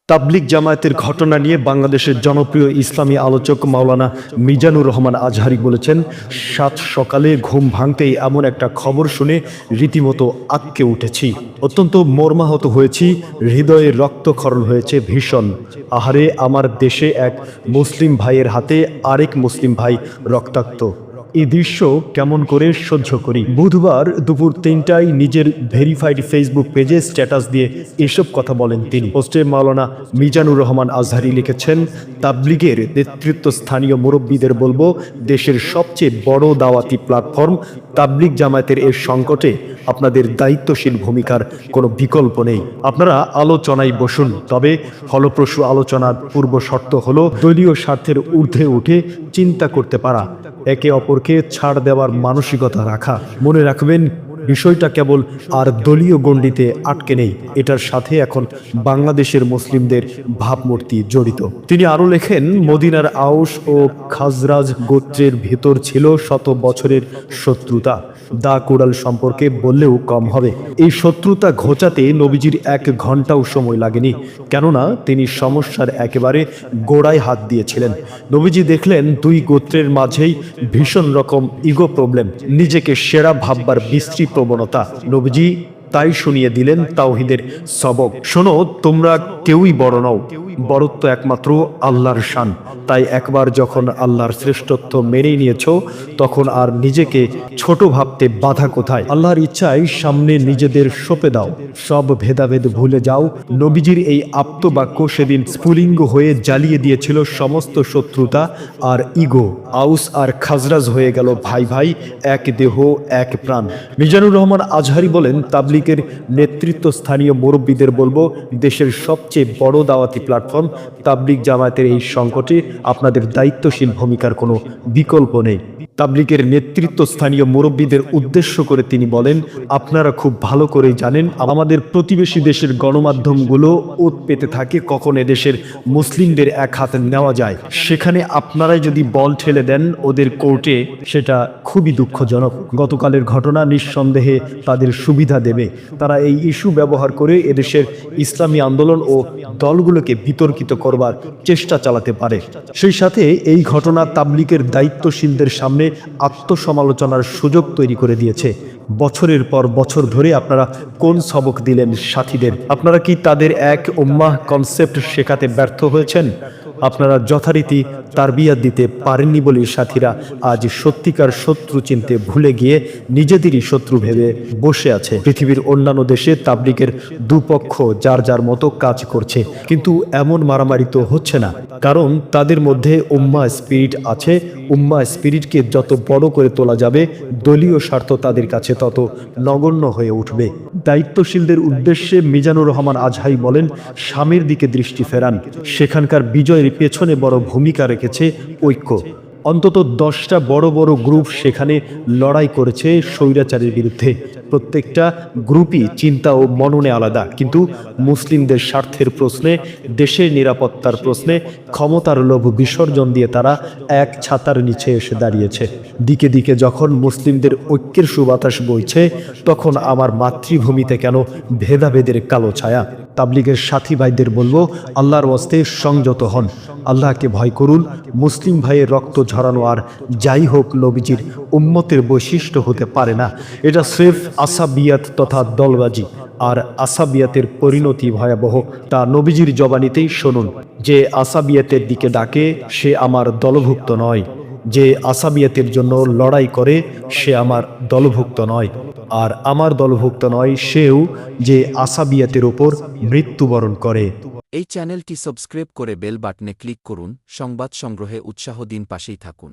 তাবলিগ জামায়াতের ঘটনা নিয়ে বাংলাদেশের জনপ্রিয় ইসলামী আলোচক মাওলানা মিজানুর রহমান আজহারী বলেছেন, সাত সকালে ঘুম ভাঙতেই এমন একটা খবর শুনে রীতিমতো আঁতকে উঠেছি। অত্যন্ত মর্মাহত হয়েছি, হৃদয়ে রক্তক্ষরণ হয়েছে ভীষণ। আহারে, আমার দেশে এক মুসলিম ভাইয়ের হাতে আরেক মুসলিম ভাই রক্তাক্ত। এই দৃশ্য কেমন করে সহ্য করি। বুধবার দুপুর ৩টায় নিজের ভেরিফাইড ফেসবুক পেজে স্ট্যাটাস দিয়ে এসব কথা বলেন তিনি। পোস্টে মাওলানা মিজানুর রহমান আজহারী লিখেছেন, তাবলিগের নেতৃত্ব স্থানীয় মুরব্বীদের বলবো, দেশের সবচেয়ে বড় দাওয়াতি প্ল্যাটফর্ম তাবলিগ জামায়াতের এর সংকটে আপনাদের দায়িত্বশীল ভূমিকার কোনো বিকল্প নেই। আপনারা আলোচনায় বসুন, তবে ফলপ্রসূ আলোচনার পূর্ব শর্ত হলো দলীয় স্বার্থের ঊর্ধ্বে উঠে চিন্তা করতে পারা, একে অপরকে ছাড় দেওয়ার মানসিকতা রাখা। মনে রাখবেন, বিষয়টা কেবল আর দলীয় গণ্ডিতে আটকে নেই, এটার সাথে এখন বাংলাদেশের মুসলিমদের ভাবমূর্তি জড়িত। তিনি আরও লেখেন, মদিনার আউস ও খাজরাজ গোত্রের ভেতর ছিল শত বছরের শত্রুতা। দা কুড়াল সম্পর্কে বললেও কম হবে। এই শত্রুতা ঘোচাতে নবীজির ১ ঘন্টাও সময় লাগেনি, কেননা তিনি সমস্যার একেবারে গোড়ায় হাত দিয়েছিলেন। নবীজি দেখলেন দুই গোত্রের মাঝেই ভীষণ রকম ইগো প্রবলেম, নিজেকে সেরা ভাববার বিশ্রী প্রবণতা। নবীজি তাই শুনিয়ে দিলেন তাওহীদের সবক। শোনো, তোমরা কেউই বড় নও, বড়ত্ব একমাত্র আল্লাহর শান। তাই একবার যখন আল্লাহর শ্রেষ্ঠত্ব মেনে নিয়েছো, তখন আর নিজেকে ছোট ভাবতে বাধা কোথায়? আল্লাহর ইচ্ছায় সামনে নিজেদের সঁপে দাও, সব ভেদাভেদ ভুলে যাও। নবীজির এই আপ্তবাক্য সেদিন স্ফুলিঙ্গ হয়ে জ্বালিয়ে দিয়েছিল সমস্ত শত্রুতা আর ইগো। আউস আর খাজরাজ হয়ে গেল ভাই ভাই, এক দেহ এক প্রাণ। মিজানুর রহমান আজহারী বলেন, তাবলিগের নেতৃত্ব স্থানীয় মুরব্বীদের বলবো, দেশের সবচেয়ে বড় দাওয়াতি প্ল্যাটফর্ম তাবলিগ জামায়াতের এই সংকটে আপনাদের দায়িত্বশীল ভূমিকার কোনো বিকল্প নেই। তাবলিগের নেতৃত্ব স্থানীয় মুরব্বীদের উদ্দেশ্য করে তিনি বলেন, আপনারা খুব ভালো করেই জানেন আমাদের প্রতিবেশী দেশের গণমাধ্যমগুলো ওত পেতে থাকে কখন এদেশের মুসলিমদের এক হাত নেওয়া যায়। সেখানে আপনারাই যদি বল ঠেলে দেন ওদের কোর্টে, সেটা খুবই দুঃখজনক। গতকালের ঘটনা নিঃসন্দেহে তাদের সুবিধা দেবে। তারা এই ইস্যু ব্যবহার করে এদেশের ইসলামী আন্দোলন ও দলগুলোকে বিতর্কিত করবার চেষ্টা চালাতে পারে। সেই সাথে এই ঘটনা তাবলিগের দায়িত্বশীলদের সামনে আত্মসমালোচনার সুযোগ তৈরি করে দিয়েছে। বছরের পর বছর ধরে আপনারা কোন সবক দিলেন সাথীদের? আপনারা কি তাদের এক উম্মাহ কনসেপ্ট শেখাতে ব্যর্থ হয়েছেন? আপনারা যথারীতি তারবিয়াত দিতে পারেননি বলে সাথীরা আজ সত্যিকার শত্রু চিনতে ভুলে গিয়ে নিজেদেরই শত্রু ভেবে বসে আছে। পৃথিবীর অন্যান্য দেশে তাবলিগের দুপক্ষ যার যার মতো কাজ করছে, কিন্তু এমন মারামারি তো হচ্ছে না, কারণ তাদের মধ্যে উম্মাহ স্পিরিট আছে। উম্মাহ স্পিরিটকে যত বড় করে তোলা যাবে, দলীয় স্বার্থ তাদের কাছে তত নগণ্য হয়ে উঠবে। দায়িত্বশীলদের উদ্দেশ্যে মিজানুর রহমান আজহারী বলেন, শামের দিকে দৃষ্টি ফেরান, সেখানকার বিজয়ের পেছনে বড় ভূমিকা রেখেছে ঐক্য। অন্তত 10টা বড় বড় গ্রুপ সেখানে লড়াই করেছে স্বৈরাচারের বিরুদ্ধে। প্রত্যেকটা গ্রুপই চিন্তা ও মননে আলাদা, কিন্তু মুসলিমদের স্বার্থের প্রশ্নে, দেশের নিরাপত্তার প্রশ্নে ক্ষমতার লোভ বিসর্জন দিয়ে তারা এক ছাতার নিচে এসে দাঁড়িয়েছে। দিকে দিকে যখন মুসলিমদের ঐক্যের সুবাতাস বইছে, তখন আমার মাতৃভূমিতে কেন ভেদাভেদের কালো ছায়া? তাবলিগের সাথী ভাইদের বলবো, আল্লাহর ওয়াস্তে সংযত হন, আল্লাহকে ভয় করুন। মুসলিম ভাইয়ের রক্ত ঝরানো আর যাই হোক নবীজির উম্মতের বৈশিষ্ট্য হতে পারে না। এটা স্রেফ আসাবিয়াত তথা দলবাজি, আর আসাবিয়াতের পরিণতি ভয়াবহ। তা নবীজির জবানিতেই শুনুন, যে আসাবিয়াতের দিকে ডাকে সে আমার দলভুক্ত নয়, যে আসাবিয়াতের জন্য লড়াই করে সে আমার দলভুক্ত নয়, আর আমার দলভুক্ত নয় সেও যে আসাবিয়াতের ওপর মৃত্যুবরণ করে। এই চ্যানেলটি সাবস্ক্রাইব করে বেল বাটনে ক্লিক করুন। সংবাদ সংগ্রহে উৎসাহ দিন, পাশেই থাকুন।